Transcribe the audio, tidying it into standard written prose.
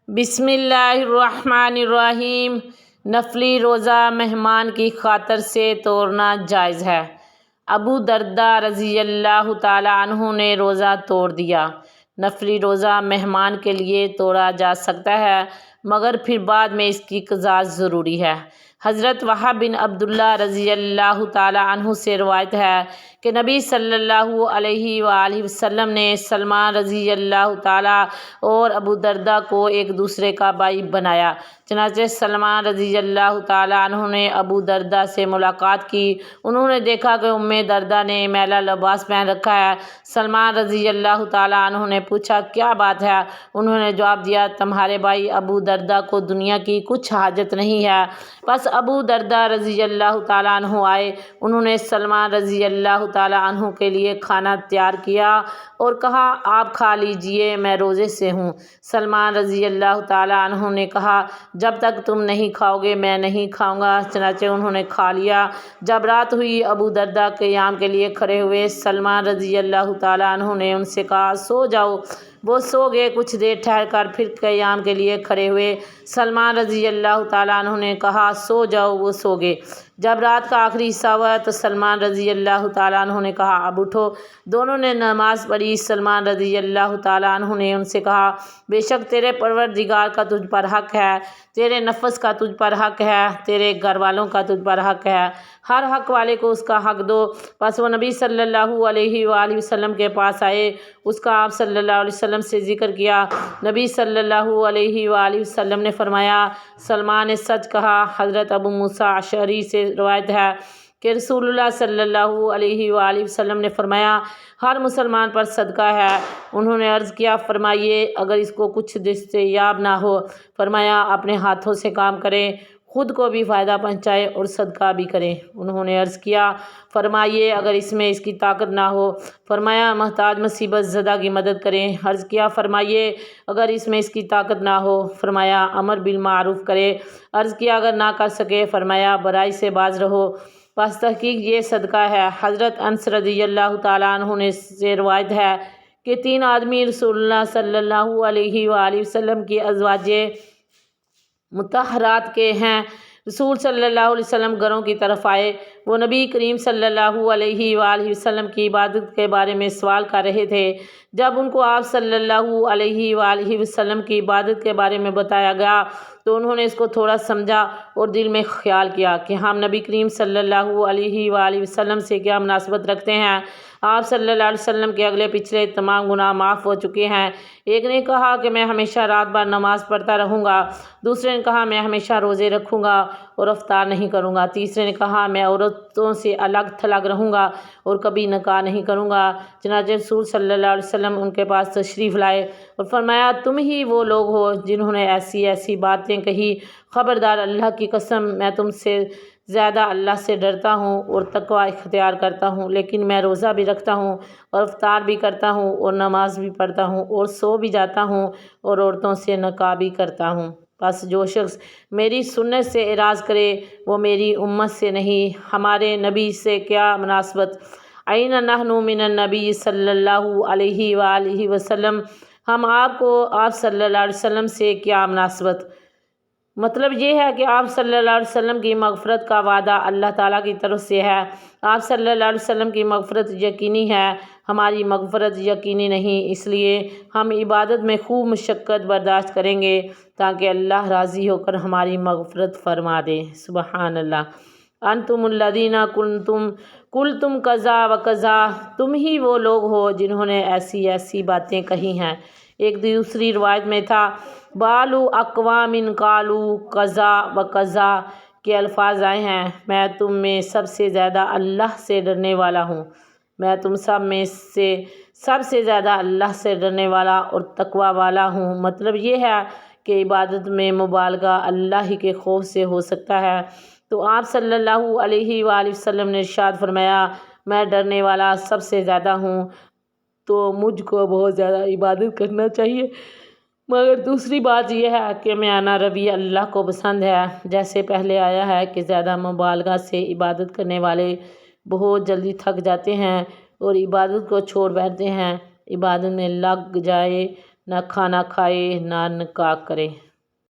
بسم اللہ الرحمن الرحیم۔ نفلی روزہ مہمان کی خاطر سے توڑنا جائز ہے۔ ابو درداء رضی اللہ تعالی عنہ نے روزہ توڑ دیا۔ نفلی روزہ مہمان کے لیے توڑا جا سکتا ہے مگر پھر بعد میں اس کی قضا ضروری ہے۔ حضرت وہب بن عبداللہ رضی اللہ تعالی عنہ سے روایت ہے کہ نبی صلی اللہ علیہ وآلہ وسلم نے سلمان رضی اللہ تعالی اور ابو درداء کو ایک دوسرے کا بھائی بنایا۔ چنانچہ سلمان رضی اللہ تعالی عنہ نے ابو درداء سے ملاقات کی۔ انہوں نے دیکھا کہ ام درداء نے میلا لباس پہن رکھا ہے۔ سلمان رضی اللہ تعالی عنہ نے پوچھا کیا بات ہے؟ انہوں نے جواب دیا تمہارے بھائی ابو درداء کو دنیا کی کچھ حاجت نہیں ہے۔ پس ابو درداء رضی اللہ تعالی عنہ آئے۔ انہوں نے سلمان رضی اللہ تعالی عنہ کے لیے کھانا تیار کیا اور کہا آپ کھا لیجئے، میں روزے سے ہوں۔ سلمان رضی اللہ تعالی عنہ نے کہا جب تک تم نہیں کھاؤ گے میں نہیں کھاؤں گا۔ چنانچہ انہوں نے کھا لیا۔ جب رات ہوئی ابو درداء قیام کے لیے کھڑے ہوئے۔ سلمان رضی اللہ تعالی عنہ نے ان سے کہا سو جاؤ۔ وہ سو گئے۔ کچھ دیر ٹھہر کر پھر قیام کے لیے کھڑے ہوئے۔ سلمان رضی اللہ تعالی عنہ نے کہا سو جاؤ۔ وہ سو گئے۔ جب رات کا آخری حصہ ہوا تو سلمان رضی اللہ تعالی عنہ نے کہا اب اٹھو۔ دونوں نے نماز پڑھی۔ سلمان رضی اللہ تعالی عنہ نے ان سے کہا بے شک تیرے پروردگار کا تجھ پر حق ہے، تیرے نفس کا تجھ پر حق ہے، تیرے گھر والوں کا تجھ پر حق ہے، ہر حق والے کو اس کا حق دو۔ پس وہ نبی صلی اللہ علیہ وآلہ وسلم کے پاس آئے۔ اس کا آپ صلی اللہ علیہ وسلم سے ذکر کیا۔ نبی صلی اللہ علیہ وآلہ وسلم نے فرمایا سلمان نے سچ کہا۔ حضرت ابو موسیٰ اشعری سے روایت ہے کہ رسول اللہ صلی اللہ علیہ وآلہ وسلم نے فرمایا ہر مسلمان پر صدقہ ہے۔ انہوں نے عرض کیا فرمائیے اگر اس کو کچھ دستیاب نہ ہو؟ فرمایا اپنے ہاتھوں سے کام کریں، خود کو بھی فائدہ پہنچائے اور صدقہ بھی کریں۔ انہوں نے عرض کیا فرمائیے اگر اس میں اس کی طاقت نہ ہو؟ فرمایا محتاج مصیبت زدہ کی مدد کریں۔ عرض کیا فرمائیے اگر اس میں اس کی طاقت نہ ہو؟ فرمایا امر بالمعروف کرے۔ عرض کیا اگر نہ کر سکے؟ فرمایا برائی سے باز رہو۔ پس تحقیق یہ صدقہ ہے۔ حضرت انس رضی اللہ تعالی عنہ سے روایت ہے کہ 3 آدمی رسول اللہ صلی اللہ علیہ وآلہ وسلم کی ازواج مطہرات کے ہیں۔ رسول صلی اللہ علیہ وسلم گھروں کی طرف آئے۔ وہ نبی کریم صلی اللہ علیہ وآلہ وسلم کی عبادت کے بارے میں سوال کر رہے تھے۔ جب ان کو آپ صلی اللہ علیہ وآلہ وسلم کی عبادت کے بارے میں بتایا گیا تو انہوں نے اس کو تھوڑا سمجھا اور دل میں خیال کیا کہ ہم نبی کریم صلی اللہ علیہ وآلہ وسلم سے کیا مناسبت رکھتے ہیں۔ آپ صلی اللہ علیہ وسلم کے اگلے پچھلے تمام گناہ معاف ہو چکے ہیں۔ ایک نے کہا کہ میں ہمیشہ رات بھر نماز پڑھتا رہوں گا۔ دوسرے نے کہا میں ہمیشہ روزے رکھوں گا اور افطار نہیں کروں گا۔ تیسرے نے کہا میں عورتوں سے الگ تھلگ رہوں گا اور کبھی نکاح نہیں کروں گا۔ چنانچہ رسول صلی اللہ علیہ وسلم ان کے پاس تشریف لائے اور فرمایا تم ہی وہ لوگ ہو جنہوں نے ایسی ایسی باتیں کہی۔ خبردار اللہ کی قسم میں تم سے زیادہ اللہ سے ڈرتا ہوں اور تقوی اختیار کرتا ہوں، لیکن میں روزہ بھی رکھتا ہوں اور افطار بھی کرتا ہوں اور نماز بھی پڑھتا ہوں اور سو بھی جاتا ہوں اور عورتوں سے نکاح بھی کرتا ہوں۔ بس جو شخص میری سنت سے اعراض کرے وہ میری امت سے نہیں۔ ہمارے نبی سے کیا مناسبت؟ این نحن من النبی صلی اللہ علیہ وآلہ وسلم، ہم آپ کو آپ صلی اللہ علیہ وسلم سے کیا مناسبت؟ مطلب یہ ہے کہ آپ صلی اللہ علیہ وسلم کی مغفرت کا وعدہ اللہ تعالیٰ کی طرف سے ہے۔ آپ صلی اللہ علیہ وسلم کی مغفرت یقینی ہے، ہماری مغفرت یقینی نہیں، اس لیے ہم عبادت میں خوب مشقت برداشت کریں گے تاکہ اللہ راضی ہو کر ہماری مغفرت فرما دے۔ سبحان اللہ۔ انتم الذین قلتم کذا و کذا، تم ہی وہ لوگ ہو جنہوں نے ایسی ایسی باتیں کہی ہیں۔ ایک دوسری روایت میں تھا بالو اقوام قالوا کذا و کذا کے الفاظ آئے ہیں میں تم میں سب سے زیادہ اللہ سے ڈرنے والا ہوں، میں تم سب میں سے سب سے زیادہ اللہ سے ڈرنے والا اور تقوی والا ہوں۔ مطلب یہ ہے کہ عبادت میں مبالغہ اللہ ہی کے خوف سے ہو سکتا ہے۔ تو آپ صلی اللہ علیہ وآلہ وسلم نے ارشاد فرمایا میں ڈرنے والا سب سے زیادہ ہوں تو مجھ کو بہت زیادہ عبادت کرنا چاہیے، مگر دوسری بات یہ ہے کہ میانہ روی اللہ کو پسند ہے۔ جیسے پہلے آیا ہے کہ زیادہ مبالغہ سے عبادت کرنے والے بہت جلدی تھک جاتے ہیں اور عبادت کو چھوڑ بیٹھتے ہیں۔ عبادت میں لگ جائے نہ کھانا کھائے نہ نکاح کرے۔